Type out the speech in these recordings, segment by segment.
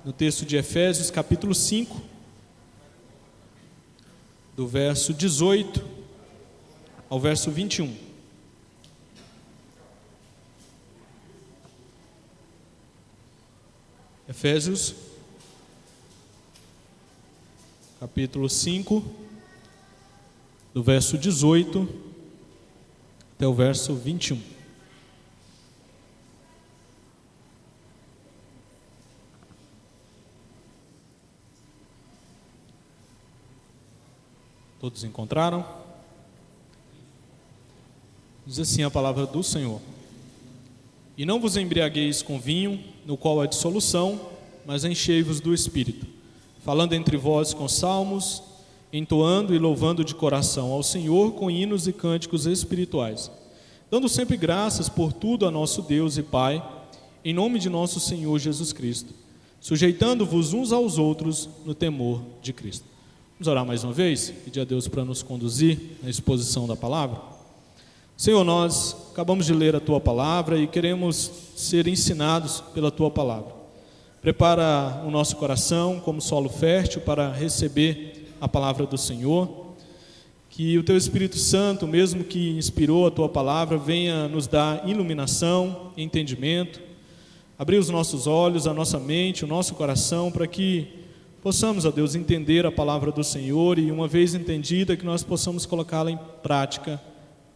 no texto de Efésios, capítulo 5, do verso 18 ao verso 21. Efésios, capítulo 5, do verso 18 até o verso 21. Todos encontraram? Diz assim a palavra do Senhor: E não vos embriagueis com vinho, no qual há dissolução, mas enchei-vos do Espírito, falando entre vós com salmos, entoando e louvando de coração ao Senhor com hinos e cânticos espirituais, dando sempre graças por tudo a nosso Deus e Pai, em nome de nosso Senhor Jesus Cristo, sujeitando-vos uns aos outros no temor de Cristo. Vamos orar mais uma vez, pedir a Deus para nos conduzir na exposição da palavra. Senhor, nós acabamos de ler a Tua palavra e queremos ser ensinados pela Tua palavra. Prepara o nosso coração como solo fértil para receber a palavra do Senhor. Que o Teu Espírito Santo, mesmo que inspirou a Tua palavra, venha nos dar iluminação, entendimento, abrir os nossos olhos, a nossa mente, o nosso coração, para que possamos, ó Deus, entender a palavra do Senhor e, uma vez entendida, que nós possamos colocá-la em prática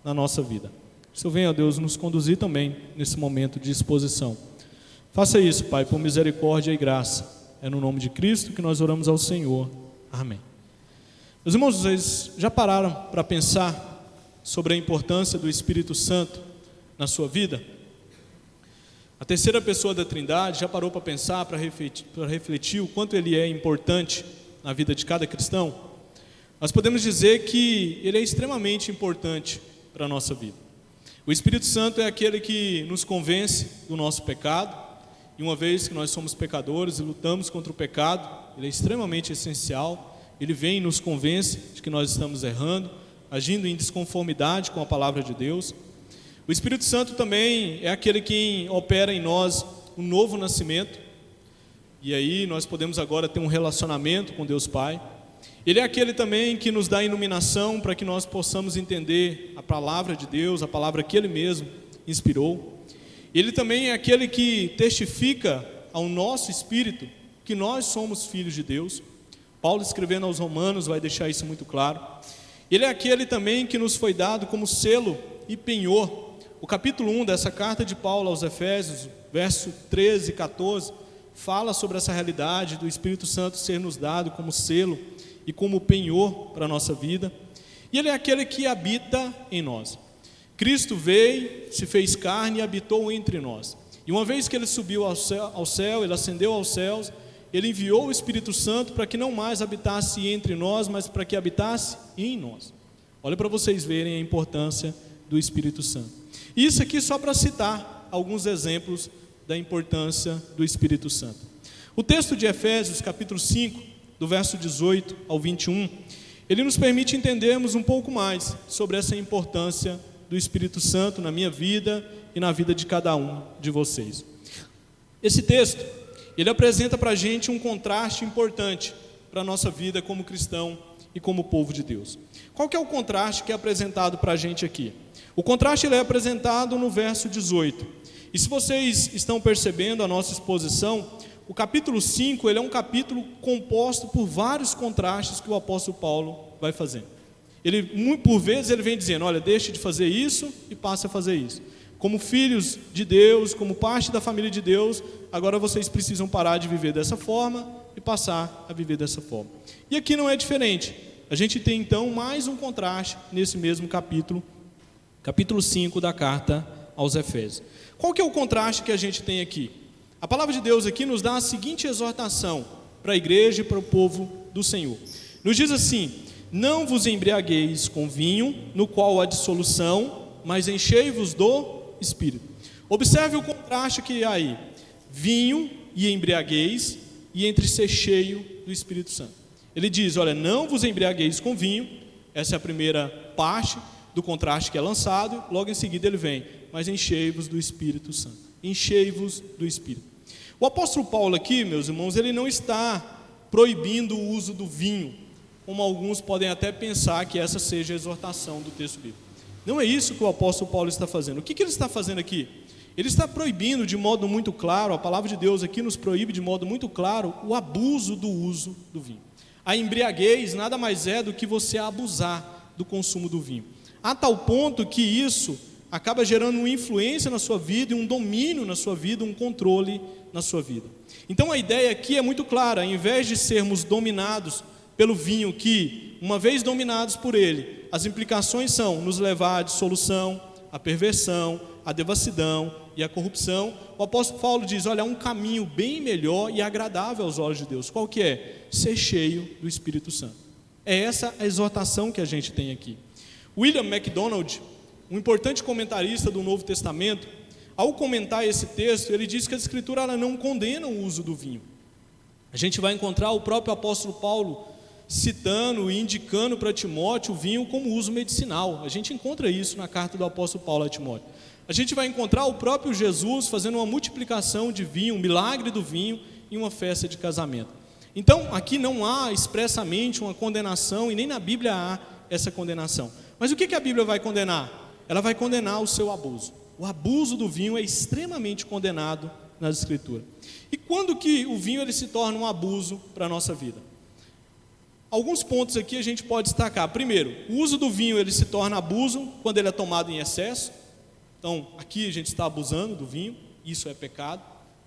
na nossa vida. Que o Senhor venha, ó Deus, nos conduzir também nesse momento de exposição. Faça isso, Pai, por misericórdia e graça. É no nome de Cristo que nós oramos ao Senhor. Amém. Meus irmãos, vocês já pararam para pensar sobre a importância do Espírito Santo na sua vida? A terceira pessoa da Trindade já parou para pensar, para refletir o quanto ele é importante na vida de cada cristão? Nós podemos dizer que ele é extremamente importante para a nossa vida. O Espírito Santo é aquele que nos convence do nosso pecado, e uma vez que nós somos pecadores e lutamos contra o pecado, ele é extremamente essencial. Ele vem e nos convence de que nós estamos errando, agindo em desconformidade com a palavra de Deus. O Espírito Santo também é aquele que opera em nós um novo nascimento, e aí nós podemos agora ter um relacionamento com Deus Pai. Ele é aquele também que nos dá iluminação para que nós possamos entender a palavra de Deus, a palavra que Ele mesmo inspirou. Ele também é aquele que testifica ao nosso espírito que nós somos filhos de Deus. Paulo, escrevendo aos Romanos, vai deixar isso muito claro. Ele é aquele também que nos foi dado como selo e penhor. O capítulo 1 dessa carta de Paulo aos Efésios, verso 13 e 14, fala sobre essa realidade do Espírito Santo ser nos dado como selo e como penhor para a nossa vida. E ele é aquele que habita em nós. Cristo veio, se fez carne e habitou entre nós. E uma vez que ele subiu ao céu, ele ascendeu aos céus, ele enviou o Espírito Santo para que não mais habitasse entre nós, mas para que habitasse em nós. Olha para vocês verem a importância do Espírito Santo. Isso aqui só para citar alguns exemplos da importância do Espírito Santo. O texto de Efésios, capítulo 5, do verso 18 ao 21, ele nos permite entendermos um pouco mais sobre essa importância do Espírito Santo na minha vida e na vida de cada um de vocês. Esse texto, ele apresenta para a gente um contraste importante para a nossa vida como cristão e como povo de Deus. Qual que é o contraste que é apresentado para a gente aqui? O contraste ele é apresentado no verso 18. E se vocês estão percebendo a nossa exposição, o capítulo 5 ele é um capítulo composto por vários contrastes que o apóstolo Paulo vai fazendo. Ele, por vezes, ele vem dizendo, olha, deixe de fazer isso e passe a fazer isso. Como filhos de Deus, como parte da família de Deus, agora vocês precisam parar de viver dessa forma e passar a viver dessa forma. E aqui não é diferente. A gente tem então mais um contraste nesse mesmo capítulo 5 da carta aos Efésios. Qual que é o contraste que a gente tem aqui? A palavra de Deus aqui nos dá a seguinte exortação para a igreja e para o povo do Senhor. Nos diz assim, não vos embriagueis com vinho, no qual há dissolução, mas enchei-vos do Espírito. Observe o contraste que há aí, vinho e embriagueis, e entre ser cheio do Espírito Santo. Ele diz, olha, não vos embriagueis com vinho, essa é a primeira parte do contraste que é lançado, logo em seguida ele vem, mas enchei-vos do Espírito Santo. Enchei-vos do Espírito. O apóstolo Paulo aqui, meus irmãos, ele não está proibindo o uso do vinho, como alguns podem até pensar que essa seja a exortação do texto bíblico. Não é isso que o apóstolo Paulo está fazendo. O que ele está fazendo aqui? Ele está proibindo de modo muito claro, a palavra de Deus aqui nos proíbe de modo muito claro o abuso do uso do vinho. A embriaguez nada mais é do que você abusar do consumo do vinho, a tal ponto que isso acaba gerando uma influência na sua vida, um domínio na sua vida, um controle na sua vida. Então a ideia aqui é muito clara: ao invés de sermos dominados pelo vinho, que uma vez dominados por ele, as implicações são nos levar à dissolução, à perversão, à devassidão e à corrupção, o apóstolo Paulo diz: olha, há um caminho bem melhor e agradável aos olhos de Deus. Qual que é? Ser cheio do Espírito Santo. É essa a exortação que a gente tem aqui. William MacDonald, um importante comentarista do Novo Testamento, ao comentar esse texto, ele diz que a Escritura ela não condena o uso do vinho. A gente vai encontrar o próprio apóstolo Paulo citando e indicando para Timóteo o vinho como uso medicinal. A gente encontra isso na carta do apóstolo Paulo a Timóteo. A gente vai encontrar o próprio Jesus fazendo uma multiplicação de vinho, um milagre do vinho em uma festa de casamento. Então, aqui não há expressamente uma condenação, e nem na Bíblia há essa condenação. Mas o que a Bíblia vai condenar? Ela vai condenar o seu abuso. O abuso do vinho é extremamente condenado nas Escrituras. E quando que o vinho ele se torna um abuso para a nossa vida? Alguns pontos aqui a gente pode destacar. Primeiro, o uso do vinho ele se torna abuso quando ele é tomado em excesso. Então, aqui a gente está abusando do vinho, isso é pecado,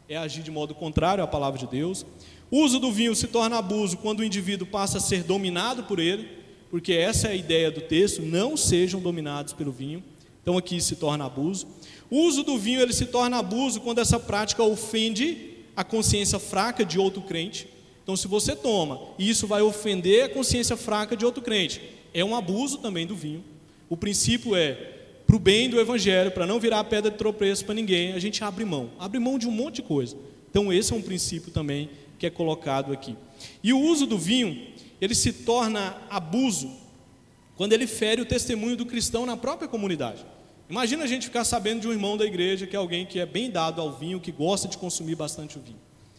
é agir de modo contrário à palavra de Deus. O uso do vinho se torna abuso quando o indivíduo passa a ser dominado por ele, porque essa é a ideia do texto: não sejam dominados pelo vinho. Então aqui se torna abuso. O uso do vinho ele se torna abuso quando essa prática ofende a consciência fraca de outro crente. Então, se você toma e isso vai ofender a consciência fraca de outro crente, é um abuso também do vinho. O princípio é, para o bem do evangelho, para não virar pedra de tropeço para ninguém, a gente abre mão de um monte de coisa. Então esse é um princípio também que é colocado aqui. E o uso do vinho, ele se torna abuso quando ele fere o testemunho do cristão na própria comunidade. Imagina a gente ficar sabendo de um irmão da igreja que é alguém que é bem dado ao vinho, que gosta de consumir bastante o vinho.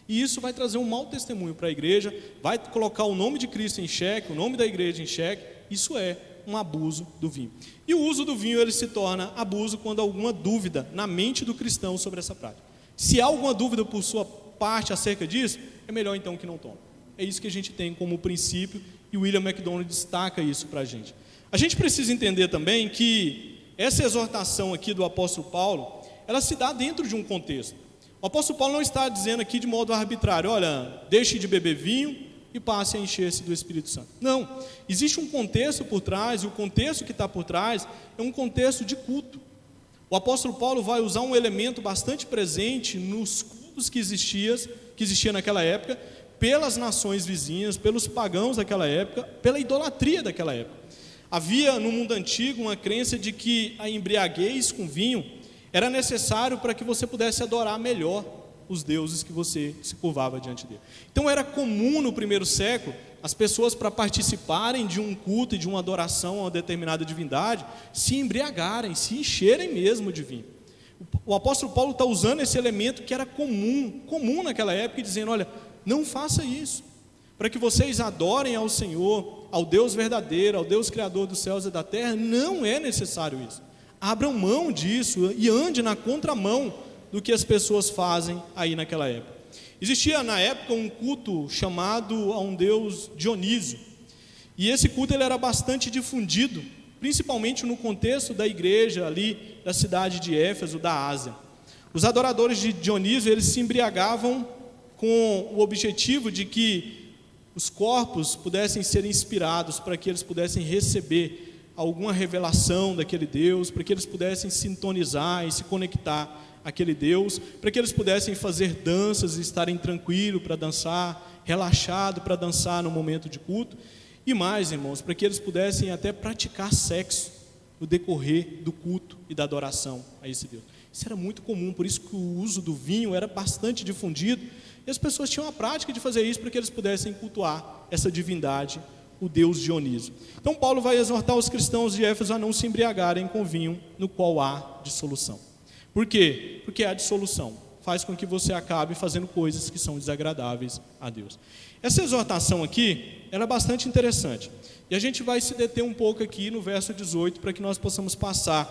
E isso vai trazer um mau testemunho para a igreja, vai colocar o nome de Cristo em xeque, o nome da igreja em xeque. Isso é um abuso do vinho. E o uso do vinho ele se torna abuso quando há alguma dúvida na mente do cristão sobre essa prática. Se há alguma dúvida por sua parte acerca disso, é melhor então que não tome. É isso que a gente tem como princípio, e o William MacDonald destaca isso para a gente. A gente precisa entender também que essa exortação aqui do apóstolo Paulo, ela se dá dentro de um contexto. O apóstolo Paulo não está dizendo aqui de modo arbitrário: olha, deixe de beber vinho e passe a encher-se do Espírito Santo. Não, existe um contexto por trás, e o contexto que está por trás é um contexto de culto. O apóstolo Paulo vai usar um elemento bastante presente nos cultos que existia naquela época, pelas nações vizinhas, pelos pagãos daquela época, pela idolatria daquela época. Havia no mundo antigo uma crença de que a embriaguez com vinho era necessário para que você pudesse adorar melhor os deuses que você se curvava diante dele. Então era comum no primeiro século as pessoas, para participarem de um culto e de uma adoração a uma determinada divindade, se embriagarem, se encherem mesmo de vinho. O apóstolo Paulo está usando esse elemento que era comum naquela época, e dizendo: olha, não faça isso, para que vocês adorem ao Senhor, ao Deus verdadeiro, ao Deus criador dos céus e da terra, não é necessário isso. Abram mão disso e ande na contramão do que as pessoas fazem aí naquela época. Existia na época um culto chamado a um deus Dionísio, e esse culto ele era bastante difundido, principalmente no contexto da igreja ali da cidade de Éfeso, da Ásia. Os adoradores de Dionísio, eles se embriagavam com o objetivo de que os corpos pudessem ser inspirados, para que eles pudessem receber alguma revelação daquele Deus, para que eles pudessem sintonizar e se conectar àquele Deus, para que eles pudessem fazer danças e estarem tranquilos para dançar, relaxado para dançar no momento de culto, e mais, irmãos, para que eles pudessem até praticar sexo no decorrer do culto e da adoração a esse Deus. Isso era muito comum, por isso que o uso do vinho era bastante difundido, e as pessoas tinham a prática de fazer isso para que eles pudessem cultuar essa divindade, o Deus Dionísio. Então Paulo vai exortar os cristãos de Éfeso a não se embriagarem com vinho no qual há dissolução. Por quê? Porque há dissolução. faz com que você acabe fazendo coisas que são desagradáveis a Deus. Essa exortação aqui, ela é bastante interessante. E a gente vai se deter um pouco aqui no verso 18, para que nós possamos passar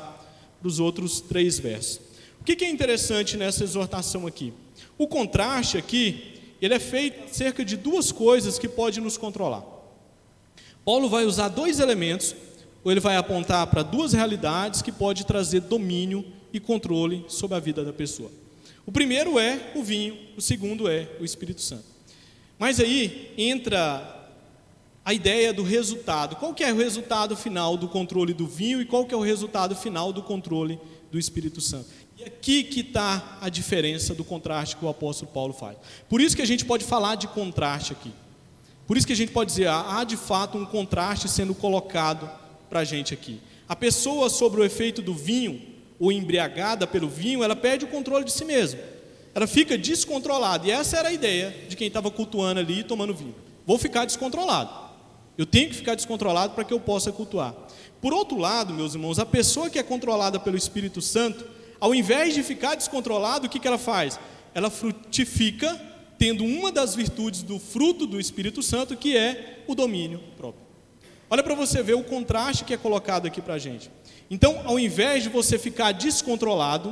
para os outros 3 versos. O que é interessante nessa exortação aqui? O contraste aqui, ele é feito acerca de 2 coisas que podem nos controlar. Paulo vai usar 2 elementos, ou ele vai apontar para 2 realidades que podem trazer domínio e controle sobre a vida da pessoa. O primeiro é o vinho, o segundo é o Espírito Santo. Mas aí entra a ideia do resultado. Qual que é o resultado final do controle do vinho e qual que é o resultado final do controle do Espírito Santo? E aqui que está a diferença do contraste que o apóstolo Paulo faz. Por isso que a gente pode falar de contraste aqui. Por isso que a gente pode dizer, há de fato um contraste sendo colocado para a gente aqui. A pessoa sob o efeito do vinho, ou embriagada pelo vinho, ela perde o controle de si mesma. Ela fica descontrolada. E essa era a ideia de quem estava cultuando ali e tomando vinho. Vou ficar descontrolado. Eu tenho que ficar descontrolado para que eu possa cultuar. Por outro lado, meus irmãos, a pessoa que é controlada pelo Espírito Santo, ao invés de ficar descontrolado, o que ela faz? Ela frutifica, tendo uma das virtudes do fruto do Espírito Santo, que é o domínio próprio. Olha para você ver o contraste que é colocado aqui para a gente. Então, ao invés de você ficar descontrolado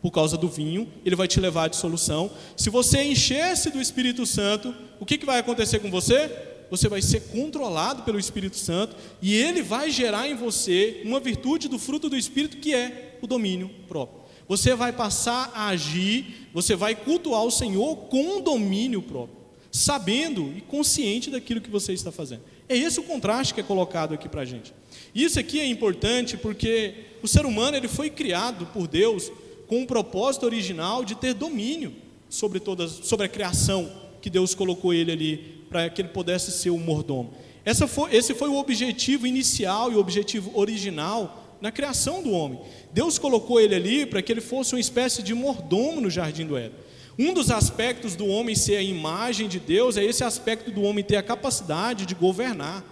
por causa do vinho, ele vai te levar à dissolução. Se você encher-se do Espírito Santo, o que vai acontecer com você? Você vai ser controlado pelo Espírito Santo e ele vai gerar em você uma virtude do fruto do Espírito, que é o domínio próprio. Você vai passar a agir, você vai cultuar o Senhor com domínio próprio, sabendo e consciente daquilo que você está fazendo. É esse o contraste que é colocado aqui para a gente. Isso aqui é importante porque o ser humano ele foi criado por Deus com um propósito original de ter domínio sobre a criação que Deus colocou ele ali, para que ele pudesse ser o mordomo. Esse foi o objetivo inicial e o objetivo original na criação do homem. Deus colocou ele ali para que ele fosse uma espécie de mordomo no jardim do Éden. Um dos aspectos do homem ser a imagem de Deus é esse aspecto do homem ter a capacidade de governar,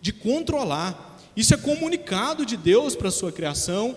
de controlar. Isso é comunicado de Deus para a sua criação.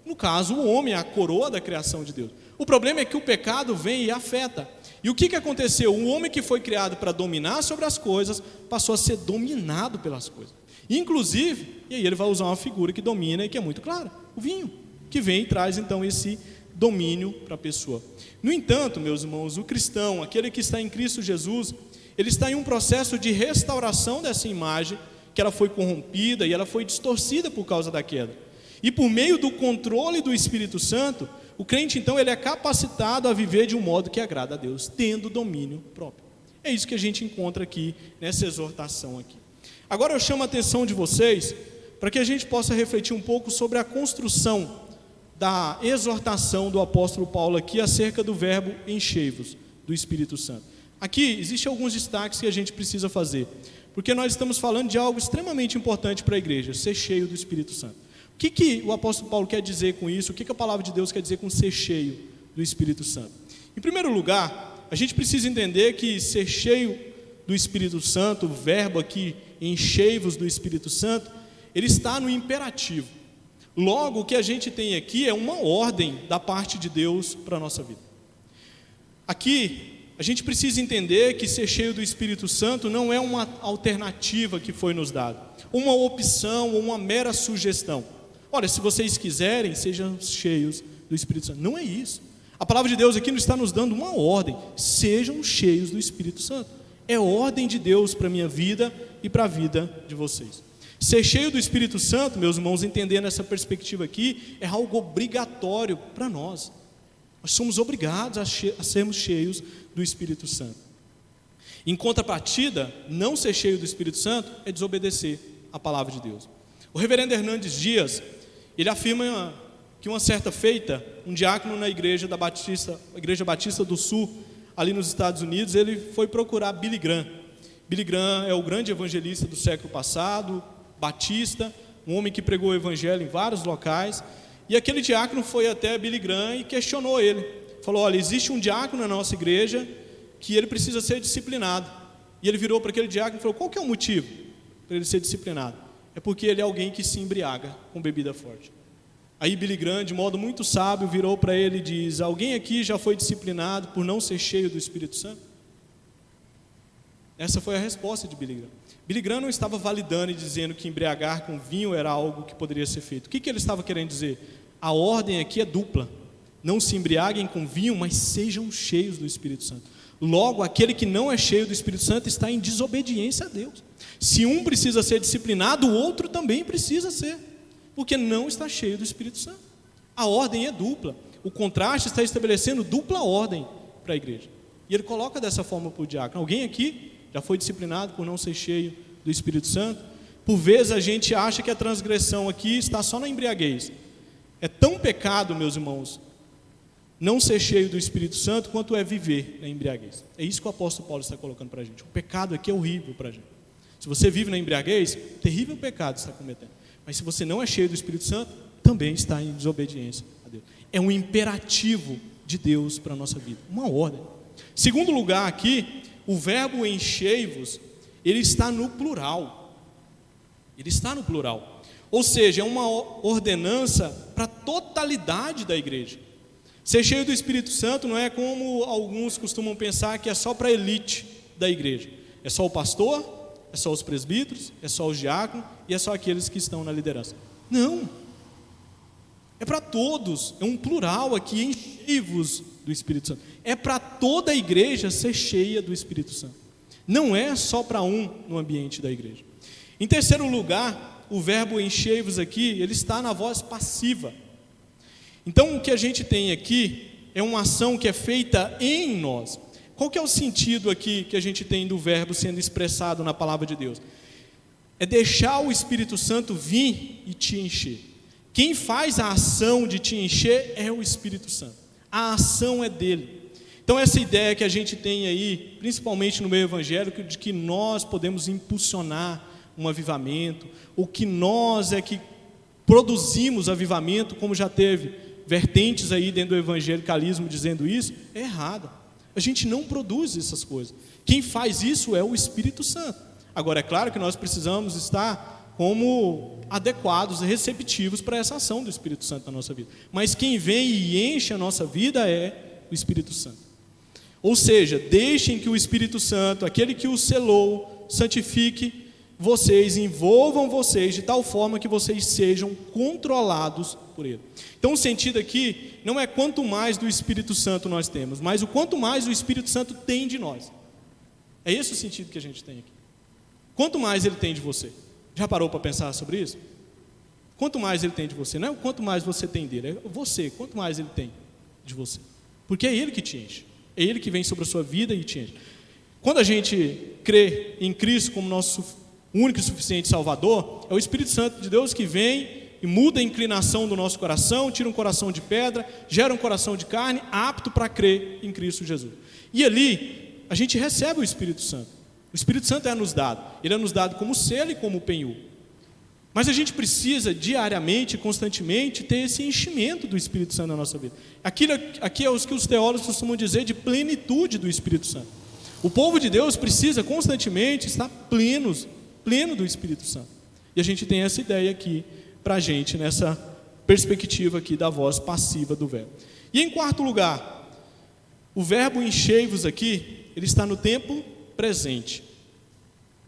No caso, o homem é a coroa da criação de Deus. O problema é que o pecado vem e afeta. E o que aconteceu? O homem que foi criado para dominar sobre as coisas passou a ser dominado pelas coisas. Inclusive, e aí ele vai usar uma figura que domina e que é muito clara, o vinho, que vem e traz então esse domínio para a pessoa. No entanto, meus irmãos, o cristão, aquele que está em Cristo Jesus, ele está em um processo de restauração dessa imagem, que ela foi corrompida e ela foi distorcida por causa da queda. E por meio do controle do Espírito Santo, o crente então ele é capacitado a viver de um modo que agrada a Deus, tendo domínio próprio. É isso que a gente encontra aqui nessa exortação aqui. Agora eu chamo a atenção de vocês para que a gente possa refletir um pouco sobre a construção da exortação do apóstolo Paulo aqui acerca do verbo enchei-vos do Espírito Santo. Aqui existem alguns destaques que a gente precisa fazer, porque nós estamos falando de algo extremamente importante para a igreja, ser cheio do Espírito Santo. O que o apóstolo Paulo quer dizer com isso? O que a palavra de Deus quer dizer com ser cheio do Espírito Santo? Em primeiro lugar, a gente precisa entender que ser cheio do Espírito Santo, o verbo aqui, enchei-vos do Espírito Santo, ele está no imperativo. Logo, o que a gente tem aqui é uma ordem da parte de Deus para a nossa vida. Aqui, a gente precisa entender que ser cheio do Espírito Santo não é uma alternativa que foi nos dada, uma opção ou uma mera sugestão. Olha, se vocês quiserem, sejam cheios do Espírito Santo. Não é isso. A palavra de Deus aqui está nos dando uma ordem. Sejam cheios do Espírito Santo. É ordem de Deus para a minha vida e para a vida de vocês. Ser cheio do Espírito Santo, meus irmãos, entendendo essa perspectiva aqui, é algo obrigatório para nós. Nós somos obrigados a sermos cheios do Espírito Santo. Em contrapartida, não ser cheio do Espírito Santo é desobedecer a palavra de Deus. O reverendo Hernandes Dias, ele afirma que uma certa feita, um diácono na igreja Batista do Sul, ali nos Estados Unidos, ele foi procurar Billy Graham. Billy Graham é o grande evangelista do século passado, batista, um homem que pregou o evangelho em vários locais, e aquele diácono foi até Billy Graham e questionou ele. Falou, olha, existe um diácono na nossa igreja que ele precisa ser disciplinado. E ele virou para aquele diácono e falou, qual que é o motivo para ele ser disciplinado? É porque ele é alguém que se embriaga com bebida forte. Aí Billy Graham, de modo muito sábio, virou para ele e diz: alguém aqui já foi disciplinado por não ser cheio do Espírito Santo? Essa foi a resposta de Billy Graham. Billy Graham não estava validando e dizendo que embriagar com vinho era algo que poderia ser feito. O que ele estava querendo dizer? A ordem aqui é dupla. Não se embriaguem com vinho, mas sejam cheios do Espírito Santo. Logo, aquele que não é cheio do Espírito Santo está em desobediência a Deus. Se um precisa ser disciplinado, o outro também precisa ser, porque não está cheio do Espírito Santo. A ordem é dupla. O contraste está estabelecendo dupla ordem para a igreja. E ele coloca dessa forma para o diácono. Alguém aqui já foi disciplinado por não ser cheio do Espírito Santo? Por vezes a gente acha que a transgressão aqui está só na embriaguez. É tão pecado, meus irmãos, não ser cheio do Espírito Santo, quanto é viver na embriaguez. É isso que o apóstolo Paulo está colocando para a gente. O pecado aqui é horrível para a gente. Se você vive na embriaguez, terrível pecado está cometendo. Mas se você não é cheio do Espírito Santo, também está em desobediência a Deus. É um imperativo de Deus para a nossa vida, uma ordem. Segundo lugar aqui, o verbo enchei-vos, ele está no plural. Ele está no plural. Ou seja, é uma ordenança para a totalidade da igreja. Ser cheio do Espírito Santo não é como alguns costumam pensar, que é só para a elite da igreja. É só o pastor, é só os presbíteros, é só os diáconos e é só aqueles que estão na liderança. Não. É para todos, é um plural aqui, enchei-vos do Espírito Santo. É para toda a igreja ser cheia do Espírito Santo. Não é só para um no ambiente da igreja. Em terceiro lugar, o verbo enchei-vos aqui, ele está na voz passiva. Então, o que a gente tem aqui é uma ação que é feita em nós. Qual que é o sentido aqui que a gente tem do verbo sendo expressado na palavra de Deus? É deixar o Espírito Santo vir e te encher. Quem faz a ação de te encher é o Espírito Santo. A ação é dele. Então essa ideia que a gente tem aí, principalmente no meio evangélico, de que nós podemos impulsionar um avivamento, ou que nós é que produzimos avivamento, como já teve vertentes aí dentro do evangelicalismo dizendo isso, é errado. A gente não produz essas coisas. Quem faz isso é o Espírito Santo. Agora, é claro que nós precisamos estar como adequados e receptivos para essa ação do Espírito Santo na nossa vida. Mas quem vem e enche a nossa vida é o Espírito Santo. Ou seja, deixem que o Espírito Santo, aquele que o selou, santifique vocês, envolvam vocês de tal forma que vocês sejam controlados por ele. Então o sentido aqui não é quanto mais do Espírito Santo nós temos, mas o quanto mais o Espírito Santo tem de nós. É esse o sentido que a gente tem aqui. Quanto mais ele tem de você. Já parou para pensar sobre isso? Quanto mais ele tem de você, não é o quanto mais você tem dele, é você, quanto mais ele tem de você. Porque é ele que te enche, é ele que vem sobre a sua vida e te enche. Quando a gente crê em Cristo como nosso único e suficiente Salvador, é o Espírito Santo de Deus que vem e muda a inclinação do nosso coração, tira um coração de pedra, gera um coração de carne, apto para crer em Cristo Jesus. E ali, a gente recebe o Espírito Santo. O Espírito Santo é nos dado. Ele é nos dado como selo e como penhor. Mas a gente precisa diariamente, constantemente, ter esse enchimento do Espírito Santo na nossa vida. Aqui é o que os teólogos costumam dizer de plenitude do Espírito Santo. O povo de Deus precisa constantemente estar pleno do Espírito Santo. E a gente tem essa ideia aqui para a gente, nessa perspectiva aqui da voz passiva do verbo. E em quarto lugar, o verbo enchei-vos aqui, ele está no tempo presente.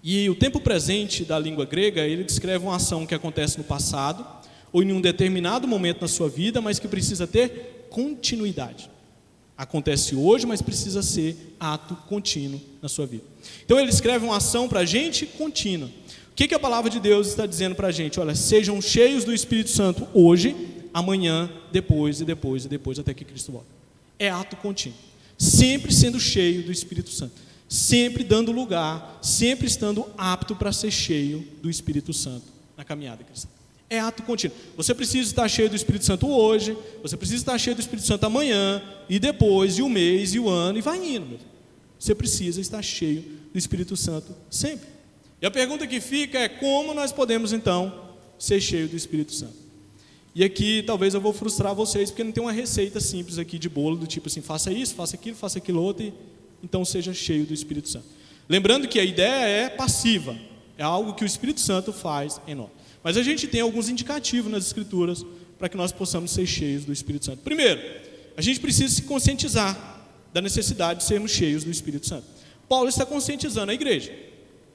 E o tempo presente da língua grega, ele descreve uma ação que acontece no passado, ou em um determinado momento na sua vida, mas que precisa ter continuidade. Acontece hoje, mas precisa ser ato contínuo na sua vida. Então ele escreve uma ação para a gente contínua. O que a palavra de Deus está dizendo para a gente? Olha, sejam cheios do Espírito Santo hoje, amanhã, depois e depois e depois, até que Cristo volte. É ato contínuo. Sempre sendo cheio do Espírito Santo. Sempre dando lugar, sempre estando apto para ser cheio do Espírito Santo na caminhada cristã. É ato contínuo. Você precisa estar cheio do Espírito Santo hoje, você precisa estar cheio do Espírito Santo amanhã, e depois, e o mês, e o ano, e vai indo. Você precisa estar cheio do Espírito Santo sempre. E a pergunta que fica é: como nós podemos então ser cheio do Espírito Santo? E aqui talvez eu vou frustrar vocês, porque não tem uma receita simples aqui de bolo, do tipo assim, faça isso, faça aquilo outro, e então seja cheio do Espírito Santo. Lembrando que a ideia é passiva, é algo que o Espírito Santo faz em nós. Mas a gente tem alguns indicativos nas Escrituras para que nós possamos ser cheios do Espírito Santo? Primeiro, a gente precisa se conscientizar da necessidade de sermos cheios do Espírito Santo. Paulo está conscientizando a igreja.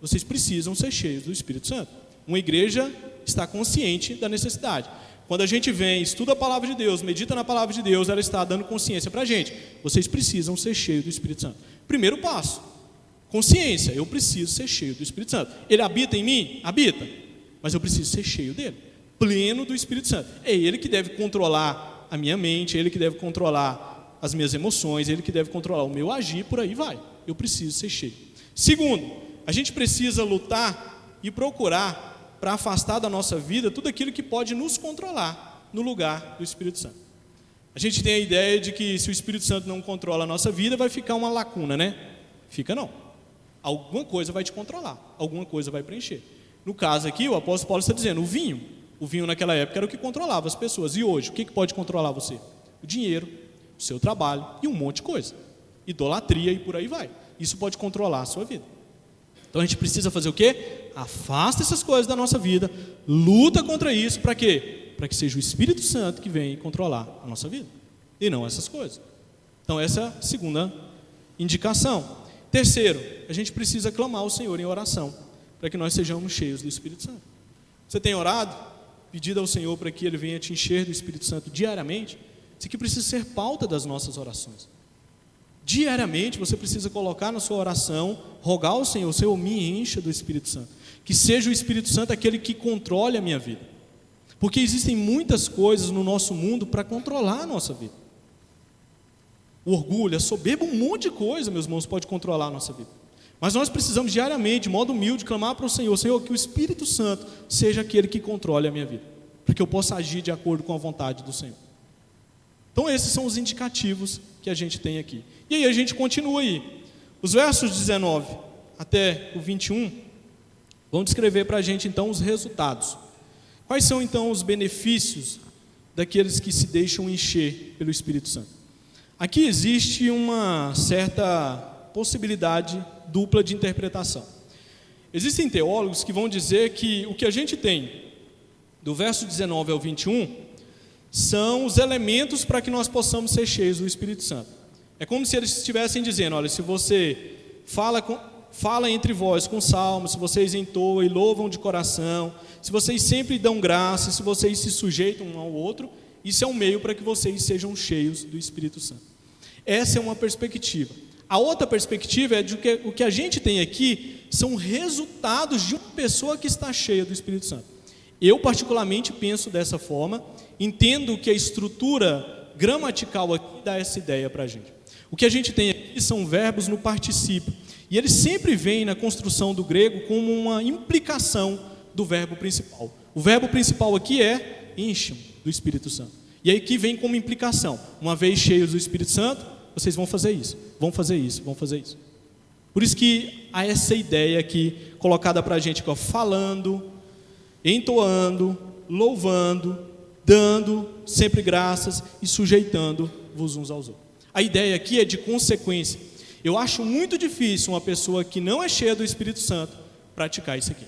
Vocês precisam ser cheios do Espírito Santo. Uma igreja está consciente da necessidade. Quando a gente vem, estuda a palavra de Deus, medita na palavra de Deus, ela está dando consciência para a gente. Vocês precisam ser cheios do Espírito Santo. Primeiro passo, consciência. Eu preciso ser cheio do Espírito Santo. Ele habita em mim? Habita. Mas eu preciso ser cheio dele, pleno do Espírito Santo. É ele que deve controlar a minha mente, é ele que deve controlar as minhas emoções, é ele que deve controlar o meu agir, por aí vai. Eu preciso ser cheio. Segundo, a gente precisa lutar e procurar para afastar da nossa vida tudo aquilo que pode nos controlar no lugar do Espírito Santo. A gente tem a ideia de que se o Espírito Santo não controla a nossa vida, vai ficar uma lacuna, né? Fica não. Alguma coisa vai te controlar, alguma coisa vai preencher. No caso aqui, o apóstolo Paulo está dizendo, o vinho naquela época era o que controlava as pessoas. E hoje, o que pode controlar você? O dinheiro, o seu trabalho e um monte de coisa. Idolatria e por aí vai. Isso pode controlar a sua vida. Então a gente precisa fazer o quê? Afasta essas coisas da nossa vida, luta contra isso, para quê? Para que seja o Espírito Santo que venha controlar a nossa vida, e não essas coisas. Então essa é a segunda indicação. Terceiro, a gente precisa clamar ao Senhor em oração, para que nós sejamos cheios do Espírito Santo. Você tem orado, pedido ao Senhor para que Ele venha te encher do Espírito Santo diariamente? Isso aqui precisa ser pauta das nossas orações. Diariamente você precisa colocar na sua oração, rogar ao Senhor, Senhor, me encha do Espírito Santo. Que seja o Espírito Santo aquele que controle a minha vida. Porque existem muitas coisas no nosso mundo para controlar a nossa vida. O orgulho, a soberba, um monte de coisa, meus irmãos, pode controlar a nossa vida. Mas nós precisamos diariamente, de modo humilde, clamar para o Senhor, Senhor, que o Espírito Santo seja aquele que controle a minha vida, para que eu possa agir de acordo com a vontade do Senhor. Então esses são os indicativos que a gente tem aqui. E aí a gente continua aí. Os versos 19 até o 21 vão descrever para a gente então os resultados. Quais são então os benefícios daqueles que se deixam encher pelo Espírito Santo? Aqui existe uma certa possibilidade dupla de interpretação. Existem teólogos que vão dizer que o que a gente tem do verso 19 ao 21 são os elementos para que nós possamos ser cheios do Espírito Santo. É como se eles estivessem dizendo, olha, se você fala entre vós com salmos, se vocês entoam e louvam de coração, se vocês sempre dão graça, se vocês se sujeitam um ao outro, isso é um meio para que vocês sejam cheios do Espírito Santo. Essa é uma perspectiva. A outra perspectiva é de que o que a gente tem aqui são resultados de uma pessoa que está cheia do Espírito Santo. Eu particularmente penso dessa forma, entendo que a estrutura gramatical aqui dá essa ideia para a gente. O que a gente tem aqui são verbos no particípio, e eles sempre vêm na construção do grego como uma implicação do verbo principal. O verbo principal aqui é encham do Espírito Santo. E aí que vem como implicação, uma vez cheios do Espírito Santo, vocês vão fazer isso, vão fazer isso, vão fazer isso. Por isso que há essa ideia aqui colocada para a gente, ó, falando, entoando, louvando, dando sempre graças e sujeitando-vos uns aos outros. A ideia aqui é de consequência. Eu acho muito difícil uma pessoa que não é cheia do Espírito Santo praticar isso aqui.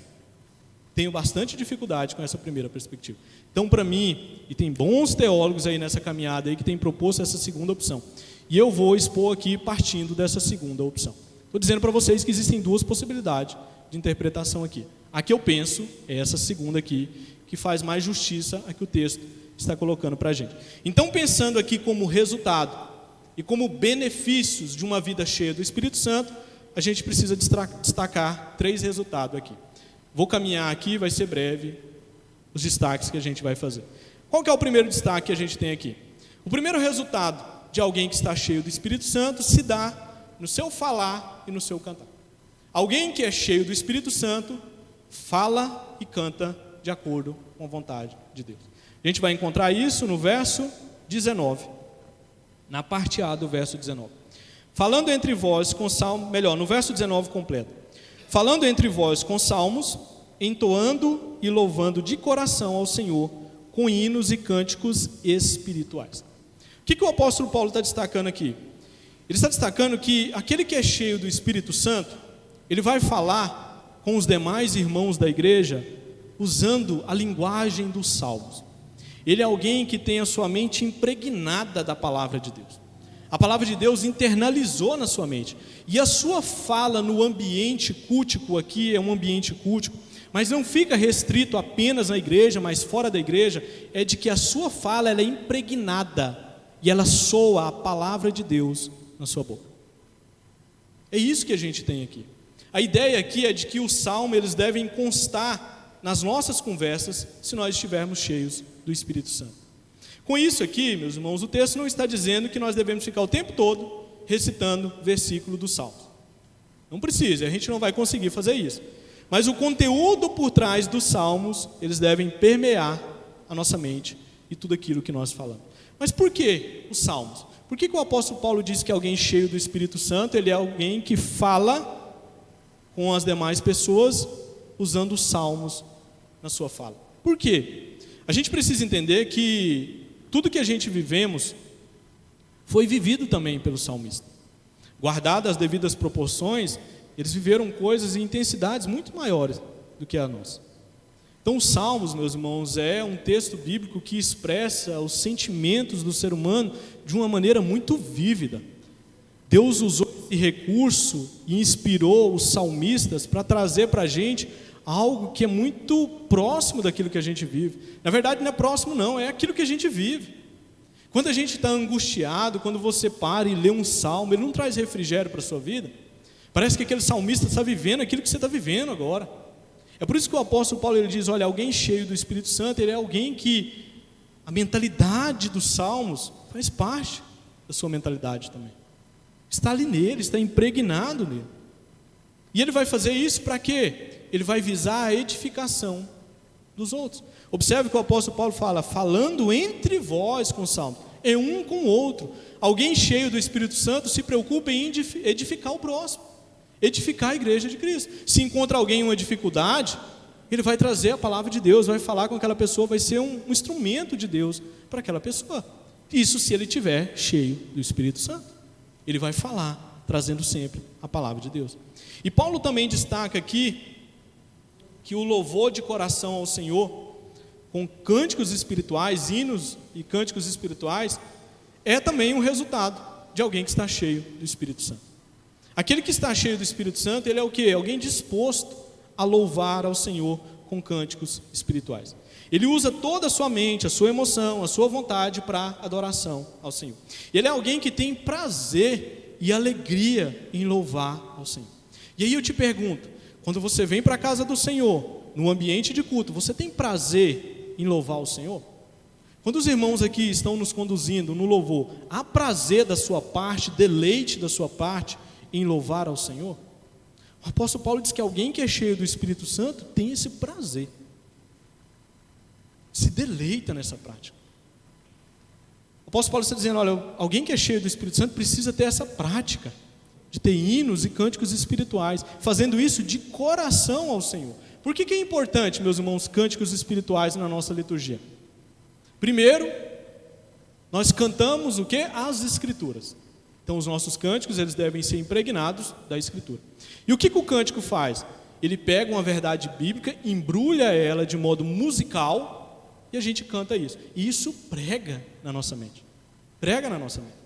Tenho bastante dificuldade com essa primeira perspectiva. Então, para mim, e tem bons teólogos aí nessa caminhada aí que têm proposto essa segunda opção. E eu vou expor aqui partindo dessa segunda opção. Estou dizendo para vocês que existem duas possibilidades de interpretação aqui. A que eu penso é essa segunda aqui, que faz mais justiça a que o texto está colocando para a gente. Então, pensando aqui como resultado e como benefícios de uma vida cheia do Espírito Santo, a gente precisa destacar 3 resultados aqui. Vou caminhar aqui, vai ser breve, os destaques que a gente vai fazer. Qual que é o primeiro destaque que a gente tem aqui? O primeiro resultado de alguém que está cheio do Espírito Santo se dá no seu falar e no seu cantar. Alguém que é cheio do Espírito Santo fala e canta de acordo com a vontade de Deus. A gente vai encontrar isso no verso 19, na parte A do verso 19. Falando entre vós com salmos, melhor, no verso 19 completo. Falando entre vós com salmos, entoando e louvando de coração ao Senhor, com hinos e cânticos espirituais. O que o apóstolo Paulo está destacando aqui? Ele está destacando que aquele que é cheio do Espírito Santo, ele vai falar com os demais irmãos da igreja, usando a linguagem dos salmos. Ele é alguém que tem a sua mente impregnada da palavra de Deus. A palavra de Deus internalizou na sua mente. E a sua fala no ambiente cultico, aqui é um ambiente cultico, mas não fica restrito apenas na igreja, mas fora da igreja, é de que a sua fala ela é impregnada e ela soa a palavra de Deus na sua boca. É isso que a gente tem aqui. A ideia aqui é de que os salmos eles devem constar nas nossas conversas se nós estivermos cheios do Espírito Santo. Com isso aqui, meus irmãos, o texto não está dizendo que nós devemos ficar o tempo todo recitando versículo dos salmos. Não precisa, a gente não vai conseguir fazer isso. Mas o conteúdo por trás dos salmos, eles devem permear a nossa mente e tudo aquilo que nós falamos. Mas por que os salmos? Por que o apóstolo Paulo diz que alguém cheio do Espírito Santo, ele é alguém que fala com as demais pessoas usando os salmos na sua fala? Por quê? A gente precisa entender que tudo que a gente vivemos foi vivido também pelo salmista. Guardadas as devidas proporções, eles viveram coisas em intensidades muito maiores do que a nossa. Então os salmos, meus irmãos, é um texto bíblico que expressa os sentimentos do ser humano de uma maneira muito vívida. Deus usou esse recurso e inspirou os salmistas para trazer para a gente algo que é muito próximo daquilo que a gente vive. Na verdade não é próximo não, é aquilo que a gente vive. Quando a gente está angustiado, quando você para e lê um salmo, ele não traz refrigério para a sua vida. Parece que aquele salmista está vivendo aquilo que você está vivendo agora. É por isso que o apóstolo Paulo ele diz, olha, alguém cheio do Espírito Santo, ele é alguém que a mentalidade dos salmos faz parte da sua mentalidade também. Está ali nele, está impregnado nele. E ele vai fazer isso para quê? Ele vai visar a edificação dos outros. Observe que o apóstolo Paulo fala, falando entre vós com salmos, é um com o outro. Alguém cheio do Espírito Santo se preocupa em edificar o próximo, edificar a igreja de Cristo. Se encontra alguém em uma dificuldade, ele vai trazer a palavra de Deus, vai falar com aquela pessoa, vai ser um instrumento de Deus para aquela pessoa. Isso se ele estiver cheio do Espírito Santo. Ele vai falar, trazendo sempre a palavra de Deus. E Paulo também destaca aqui que o louvor de coração ao Senhor, com cânticos espirituais, hinos e cânticos espirituais, é também um resultado de alguém que está cheio do Espírito Santo. Aquele que está cheio do Espírito Santo, ele é o quê? Alguém disposto a louvar ao Senhor com cânticos espirituais. Ele usa toda a sua mente, a sua emoção, a sua vontade para adoração ao Senhor. Ele é alguém que tem prazer e alegria em louvar ao Senhor. E aí eu te pergunto, quando você vem para a casa do Senhor, no ambiente de culto, você tem prazer em louvar o Senhor? Quando os irmãos aqui estão nos conduzindo no louvor, há prazer da sua parte, deleite da sua parte em louvar ao Senhor? O apóstolo Paulo diz que alguém que é cheio do Espírito Santo tem esse prazer, se deleita nessa prática. O apóstolo Paulo está dizendo, olha, alguém que é cheio do Espírito Santo precisa ter essa prática de ter hinos e cânticos espirituais, fazendo isso de coração ao Senhor. Por que é importante, meus irmãos, cânticos espirituais na nossa liturgia? Primeiro, nós cantamos o quê? As Escrituras. Então os nossos cânticos, eles devem ser impregnados da Escritura. E o que o cântico faz? Ele pega uma verdade bíblica, embrulha ela de modo musical e a gente canta isso. E isso prega na nossa mente. Prega na nossa mente.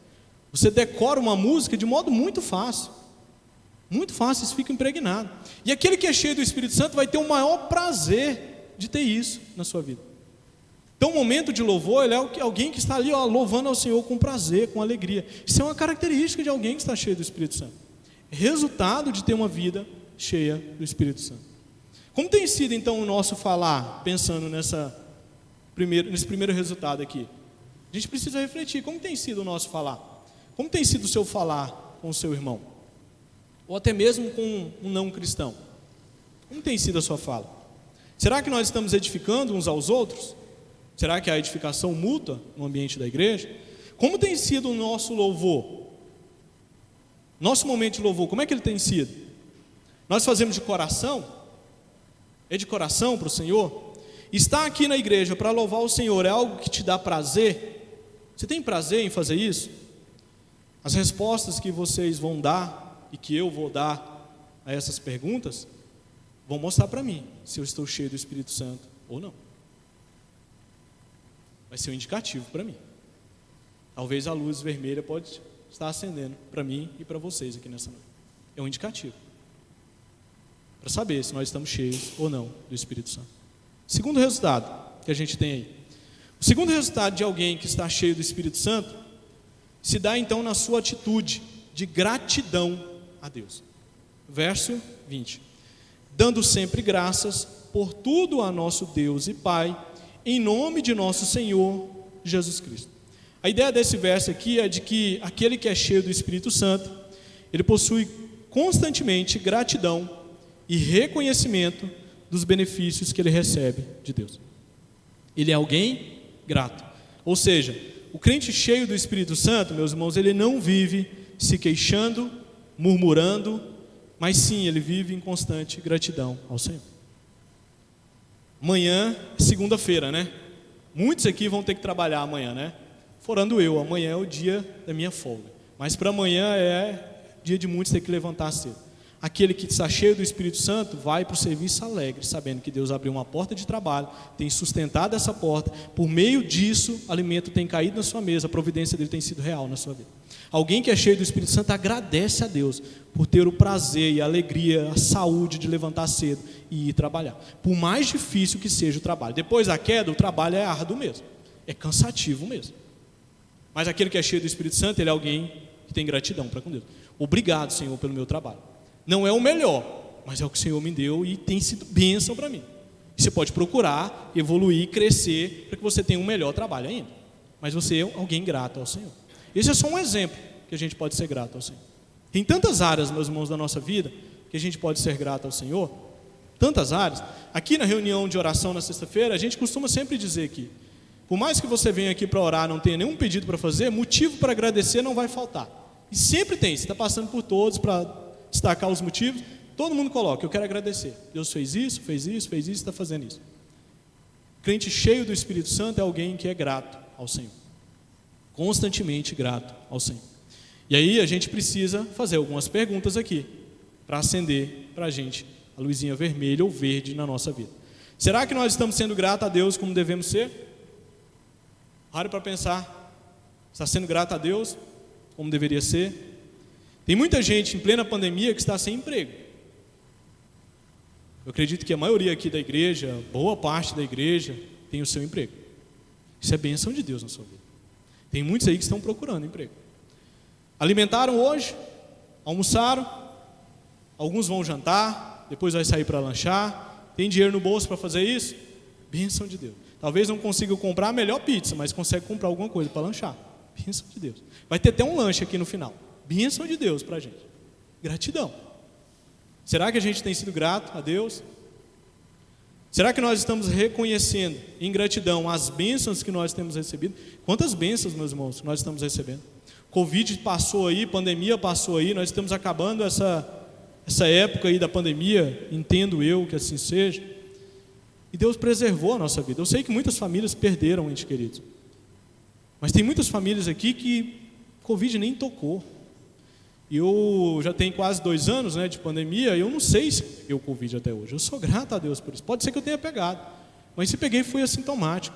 Você decora uma música de modo muito fácil. Muito fácil, isso fica impregnado. E aquele que é cheio do Espírito Santo vai ter o maior prazer de ter isso na sua vida. Então o momento de louvor, ele é alguém que está ali louvando ao Senhor com prazer, com alegria. Isso é uma característica de alguém que está cheio do Espírito Santo. É resultado de ter uma vida cheia do Espírito Santo. Como tem sido então o nosso falar, pensando nesse primeiro resultado aqui? A gente precisa refletir, como tem sido o nosso falar? Como tem sido o seu falar com o seu irmão? Ou até mesmo com um não cristão? Como tem sido a sua fala? Será que nós estamos edificando uns aos outros? Será que há edificação mútua no ambiente da igreja? Como tem sido o nosso louvor? Nosso momento de louvor, como é que ele tem sido? Nós fazemos de coração? É de coração para o Senhor? Estar aqui na igreja para louvar o Senhor é algo que te dá prazer? Você tem prazer em fazer isso? As respostas que vocês vão dar e que eu vou dar a essas perguntas vão mostrar para mim se eu estou cheio do Espírito Santo ou não. vai ser um indicativo para mim. Talvez a luz vermelha pode estar acendendo para mim e para vocês aqui nessa noite. É um indicativo para saber se nós estamos cheios ou não do Espírito Santo. Segundo resultado que a gente tem aí. O segundo resultado de alguém que está cheio do Espírito Santo se dá então na sua atitude de gratidão a Deus. Verso 20. Dando sempre graças por tudo a nosso Deus e Pai, em nome de nosso Senhor Jesus Cristo. A ideia desse verso aqui é de que aquele que é cheio do Espírito Santo, ele possui constantemente gratidão e reconhecimento dos benefícios que ele recebe de Deus. Ele é alguém grato. Ou seja, o crente cheio do Espírito Santo, meus irmãos, ele não vive se queixando, murmurando, mas sim, ele vive em constante gratidão ao Senhor. Amanhã é segunda-feira, né? Muitos aqui vão ter que trabalhar amanhã, né? Forando eu, amanhã é o dia da minha folga. Mas para amanhã é dia de muitos ter que levantar cedo. Aquele que está cheio do Espírito Santo vai para o serviço alegre, sabendo que Deus abriu uma porta de trabalho, tem sustentado essa porta, por meio disso, alimento tem caído na sua mesa, a providência dele tem sido real na sua vida. Alguém que é cheio do Espírito Santo agradece a Deus por ter o prazer e a alegria, a saúde de levantar cedo e ir trabalhar. Por mais difícil que seja o trabalho. Depois da queda, o trabalho é árduo mesmo, é cansativo mesmo. Mas aquele que é cheio do Espírito Santo, ele é alguém que tem gratidão para com Deus. Obrigado, Senhor, pelo meu trabalho. Não é o melhor, mas é o que o Senhor me deu e tem sido bênção para mim. E você pode procurar, evoluir, crescer, para que você tenha um melhor trabalho ainda. Mas você é alguém grato ao Senhor. Esse é só um exemplo que a gente pode ser grato ao Senhor. Tem tantas áreas, meus irmãos, da nossa vida, que a gente pode ser grato ao Senhor. Tantas áreas. Aqui na reunião de oração na sexta-feira, a gente costuma sempre dizer que, por mais que você venha aqui para orar, não tenha nenhum pedido para fazer, motivo para agradecer não vai faltar. E sempre tem, você está passando por todos para destacar os motivos, todo mundo coloca, eu quero agradecer. Deus fez isso, está fazendo isso. Crente cheio do Espírito Santo é alguém que é grato ao Senhor. Constantemente grato ao Senhor. E aí a gente precisa fazer algumas perguntas aqui, para acender para a gente a luzinha vermelha ou verde na nossa vida. Será que nós estamos sendo gratos a Deus como devemos ser? Pare para pensar, está sendo grato a Deus como deveria ser? Tem muita gente em plena pandemia que está sem emprego. Eu acredito que a maioria aqui da igreja, boa parte da igreja, tem o seu emprego. Isso é bênção de Deus na sua vida. Tem muitos aí que estão procurando emprego. Alimentaram hoje, almoçaram, alguns vão jantar, depois vai sair para lanchar, tem dinheiro no bolso para fazer isso? Bênção de Deus. Talvez não consiga comprar a melhor pizza, mas consegue comprar alguma coisa para lanchar. Bênção de Deus. Vai ter até um lanche aqui no final. Bênção de Deus para a gente. Gratidão. Será que a gente tem sido grato a Deus? Será que nós estamos reconhecendo em gratidão as bênçãos que nós temos recebido? Quantas bênçãos, meus irmãos, que nós estamos recebendo? Covid passou aí, pandemia passou aí, nós estamos acabando essa época aí da pandemia, entendo eu que assim seja. E Deus preservou a nossa vida. Eu sei que muitas famílias perderam entes queridos. Mas tem muitas famílias aqui que Covid nem tocou. Eu já tenho quase 2 anos, de pandemia, e eu não sei se peguei o Covid até hoje. Eu sou grato a Deus por isso. Pode ser que eu tenha pegado, mas se peguei foi assintomático.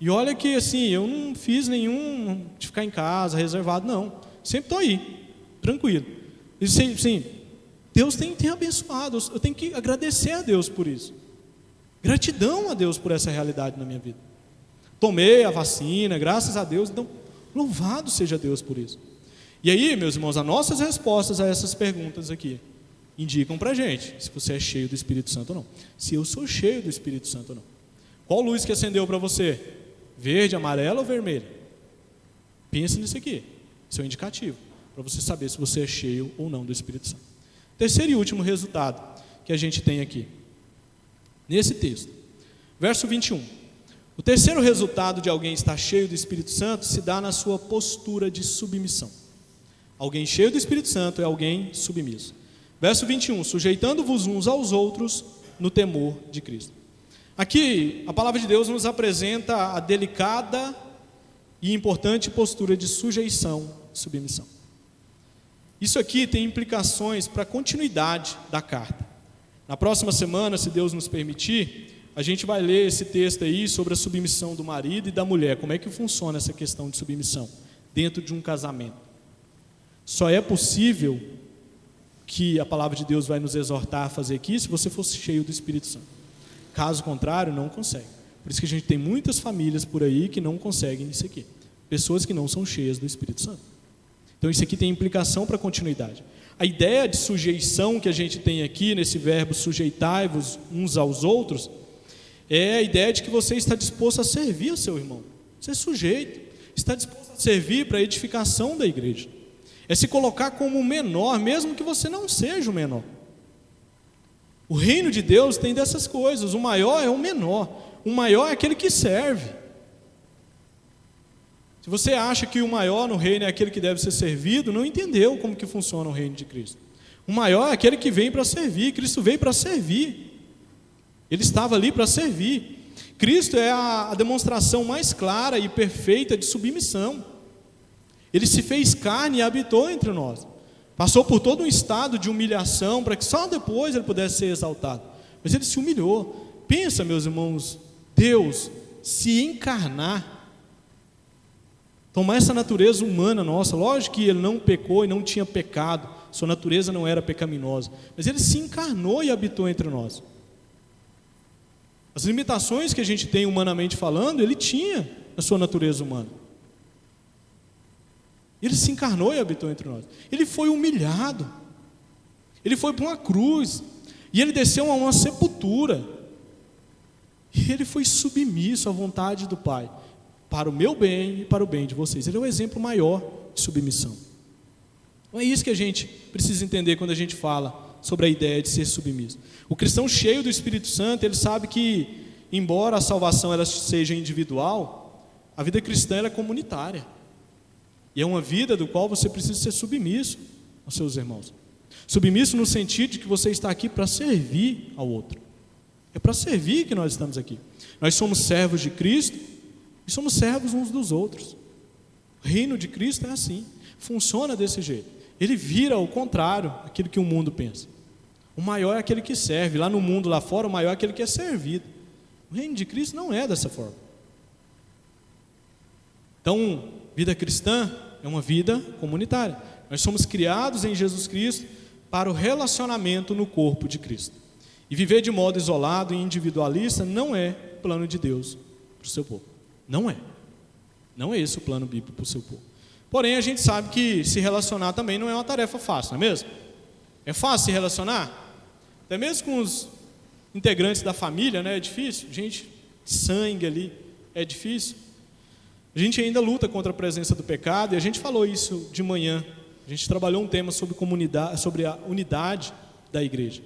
E olha que assim, eu não fiz nenhum de ficar em casa, reservado, não. Sempre estou aí, tranquilo. E sim, Deus tem abençoado, eu tenho que agradecer a Deus por isso. Gratidão a Deus por essa realidade na minha vida. Tomei a vacina, graças a Deus, então louvado seja Deus por isso. E aí, meus irmãos, as nossas respostas a essas perguntas aqui indicam para a gente se você é cheio do Espírito Santo ou não. Se eu sou cheio do Espírito Santo ou não. Qual luz que acendeu para você? Verde, amarela ou vermelha? Pense nisso aqui. Isso é um indicativo para você saber se você é cheio ou não do Espírito Santo. Terceiro e último resultado que a gente tem aqui, nesse texto. Verso 21. O terceiro resultado de alguém estar cheio do Espírito Santo se dá na sua postura de submissão. Alguém cheio do Espírito Santo é alguém submisso. Verso 21, sujeitando-vos uns aos outros no temor de Cristo. Aqui, a palavra de Deus nos apresenta a delicada e importante postura de sujeição e submissão. Isso aqui tem implicações para a continuidade da carta. Na próxima semana, se Deus nos permitir, a gente vai ler esse texto aí sobre a submissão do marido e da mulher. Como é que funciona essa questão de submissão dentro de um casamento? Só é possível que a palavra de Deus vai nos exortar a fazer aqui se você fosse cheio do Espírito Santo. Caso contrário, não consegue. Por isso que a gente tem muitas famílias por aí que não conseguem isso aqui. Pessoas que não são cheias do Espírito Santo. Então isso aqui tem implicação para a continuidade. A ideia de sujeição que a gente tem aqui nesse verbo sujeitai-vos uns aos outros é a ideia de que você está disposto a servir ao seu irmão. Ser sujeito, está disposto a servir para a edificação da igreja. É se colocar como o menor, mesmo que você não seja o menor. O reino de Deus tem dessas coisas. O maior é o menor. O maior é aquele que serve. Se você acha que o maior no reino é aquele que deve ser servido, não entendeu como que funciona o reino de Cristo. O maior é aquele que vem para servir. Cristo veio para servir. Ele estava ali para servir. Cristo é a demonstração mais clara e perfeita de submissão. Ele se fez carne e habitou entre nós. Passou por todo um estado de humilhação para que só depois ele pudesse ser exaltado. Mas ele se humilhou. Pensa, meus irmãos, Deus se encarnar, tomar essa natureza humana nossa. Lógico que ele não pecou e não tinha pecado, sua natureza não era pecaminosa, mas ele se encarnou e habitou entre nós. As limitações que a gente tem humanamente falando, ele tinha na sua natureza humana. Ele se encarnou e habitou entre nós. Ele foi humilhado. Ele foi para uma cruz. E ele desceu a uma sepultura. E ele foi submisso à vontade do Pai, para o meu bem e para o bem de vocês. Ele é o exemplo maior de submissão. Então é isso que a gente precisa entender quando a gente fala sobre a ideia de ser submisso. O cristão cheio do Espírito Santo, ele sabe que, embora a salvação ela seja individual, a vida cristã ela é comunitária. E é uma vida do qual você precisa ser submisso aos seus irmãos. Submisso no sentido de que você está aqui para servir ao outro. É para servir que nós estamos aqui. Nós somos servos de Cristo e somos servos uns dos outros. O reino de Cristo é assim, funciona desse jeito. Ele vira ao contrário aquilo que o mundo pensa. O maior é aquele que serve. Lá no mundo, lá fora, o maior é aquele que é servido. O reino de Cristo não é dessa forma. Então, vida cristã é uma vida comunitária. Nós somos criados em Jesus Cristo para o relacionamento no corpo de Cristo. E viver de modo isolado e individualista não é plano de Deus para o seu povo. Não é. Não é esse o plano bíblico para o seu povo. Porém, a gente sabe que se relacionar também não é uma tarefa fácil, não é mesmo? É fácil se relacionar? Até mesmo com os integrantes da família, né? É difícil. Gente, sangue ali, é difícil. A gente ainda luta contra a presença do pecado, e a gente falou isso de manhã. A gente trabalhou um tema sobre comunidade, sobre a unidade da igreja.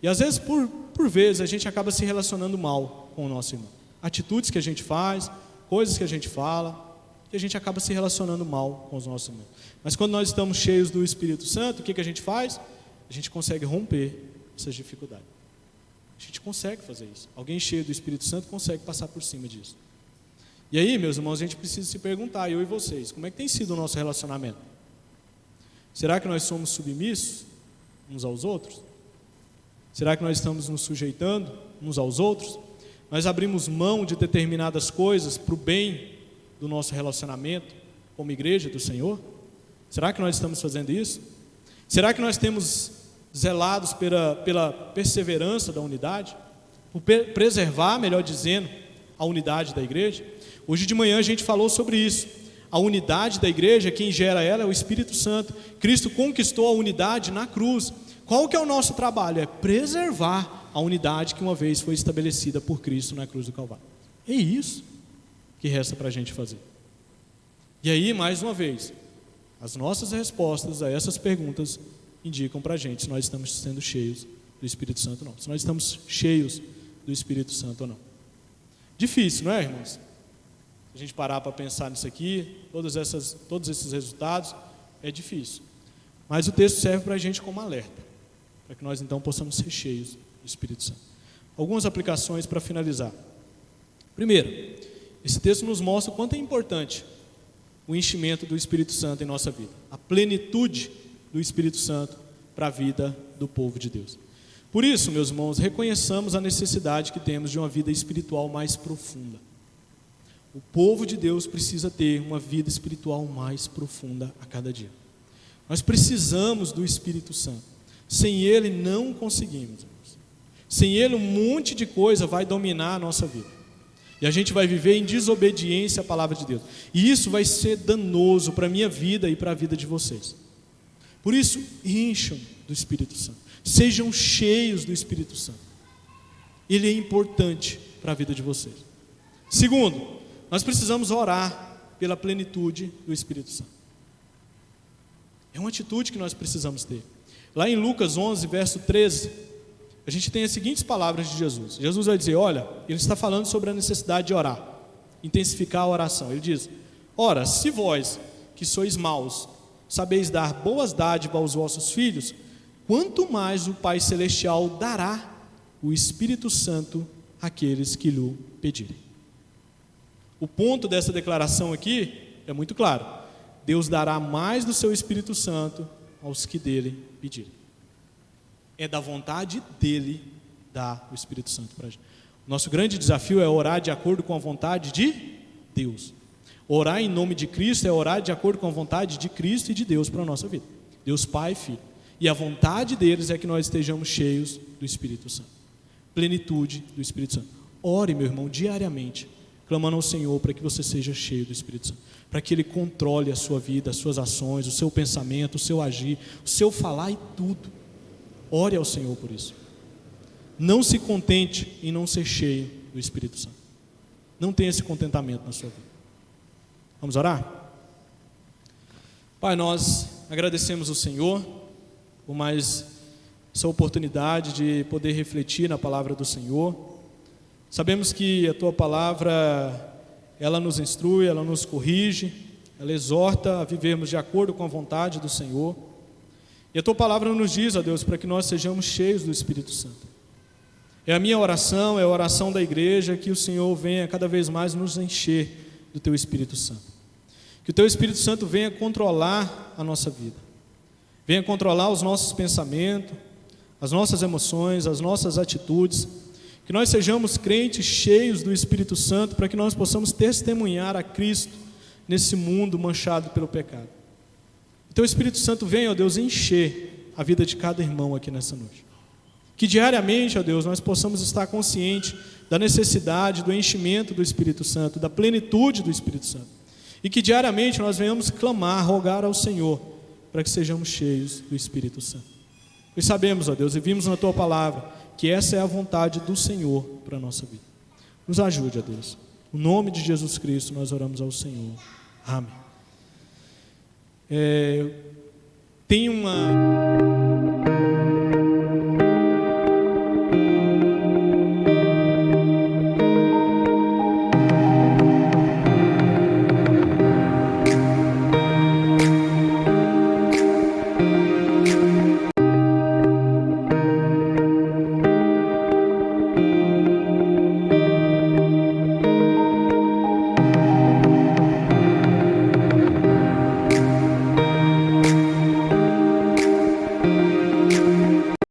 E às vezes, por vezes, a gente acaba se relacionando mal com o nosso irmão. Atitudes que a gente faz, coisas que a gente fala, que a gente acaba se relacionando mal com os nossos irmãos. Mas quando nós estamos cheios do Espírito Santo, o que a gente faz? A gente consegue romper essas dificuldades. A gente consegue fazer isso. Alguém cheio do Espírito Santo consegue passar por cima disso. E aí, meus irmãos, a gente precisa se perguntar, eu e vocês, como é que tem sido o nosso relacionamento? Será que nós somos submissos uns aos outros? Será que nós estamos nos sujeitando uns aos outros? Nós abrimos mão de determinadas coisas para o bem do nosso relacionamento como igreja do Senhor? Será que nós estamos fazendo isso? Será que nós temos zelados pela perseverança da unidade? Por preservar, melhor dizendo, a unidade da igreja? Hoje de manhã a gente falou sobre isso. A unidade da igreja, quem gera ela é o Espírito Santo. Cristo conquistou a unidade na cruz. Qual que é o nosso trabalho? É preservar a unidade que uma vez foi estabelecida por Cristo na cruz do Calvário. É isso que resta para a gente fazer. E aí, mais uma vez, as nossas respostas a essas perguntas indicam para a gente se nós estamos sendo cheios do Espírito Santo ou não. Se nós estamos cheios do Espírito Santo ou não. Difícil, não é, irmãos? Se a gente parar para pensar nisso aqui, todos esses resultados, é difícil. Mas o texto serve para a gente como alerta, para que nós então possamos ser cheios do Espírito Santo. Algumas aplicações para finalizar. Primeiro, esse texto nos mostra o quanto é importante o enchimento do Espírito Santo em nossa vida, a plenitude do Espírito Santo para a vida do povo de Deus. Por isso, meus irmãos, reconheçamos a necessidade que temos de uma vida espiritual mais profunda. O povo de Deus precisa ter uma vida espiritual mais profunda a cada dia. Nós precisamos do Espírito Santo. Sem Ele não conseguimos, irmãos. Sem Ele um monte de coisa vai dominar a nossa vida. E a gente vai viver em desobediência à palavra de Deus. E isso vai ser danoso para a minha vida e para a vida de vocês. Por isso, encham do Espírito Santo. Sejam cheios do Espírito Santo. Ele é importante para a vida de vocês. Segundo, nós precisamos orar pela plenitude do Espírito Santo. É uma atitude que nós precisamos ter. Lá em Lucas 11, verso 13, a gente tem as seguintes palavras de Jesus. Jesus vai dizer, olha, ele está falando sobre a necessidade de orar, intensificar a oração. Ele diz, ora, se vós, que sois maus, sabeis dar boas dádivas aos vossos filhos, quanto mais o Pai Celestial dará o Espírito Santo àqueles que lhe pedirem. O ponto dessa declaração aqui é muito claro. Deus dará mais do seu Espírito Santo aos que dele pedirem. É da vontade dele dar o Espírito Santo para a gente. Nosso grande desafio é orar de acordo com a vontade de Deus. Orar em nome de Cristo é orar de acordo com a vontade de Cristo e de Deus para a nossa vida. Deus Pai e Filho. E a vontade deles é que nós estejamos cheios do Espírito Santo. Plenitude do Espírito Santo. Ore, meu irmão, diariamente, clamando ao Senhor para que você seja cheio do Espírito Santo. Para que Ele controle a sua vida, as suas ações, o seu pensamento, o seu agir, o seu falar e tudo. Ore ao Senhor por isso. Não se contente em não ser cheio do Espírito Santo. Não tenha esse contentamento na sua vida. Vamos orar? Pai, nós agradecemos ao Senhor por mais essa oportunidade de poder refletir na palavra do Senhor. Sabemos que a Tua palavra, ela nos instrui, ela nos corrige, ela exorta a vivermos de acordo com a vontade do Senhor. E a Tua palavra nos diz, ó Deus, para que nós sejamos cheios do Espírito Santo. É a minha oração, é a oração da igreja, que o Senhor venha cada vez mais nos encher do Teu Espírito Santo. Que o Teu Espírito Santo venha controlar a nossa vida. Venha controlar os nossos pensamentos, as nossas emoções, as nossas atitudes. Que nós sejamos crentes cheios do Espírito Santo, para que nós possamos testemunhar a Cristo nesse mundo manchado pelo pecado. Então o Espírito Santo venha, ó Deus, encher a vida de cada irmão aqui nessa noite. Que diariamente, ó Deus, nós possamos estar conscientes da necessidade do enchimento do Espírito Santo, da plenitude do Espírito Santo. E que diariamente nós venhamos clamar, rogar ao Senhor, para que sejamos cheios do Espírito Santo. Pois sabemos, ó Deus, e vimos na Tua palavra, que essa é a vontade do Senhor para a nossa vida. Nos ajude, ó Deus. No nome de Jesus Cristo nós oramos ao Senhor. Amém. Tem uma...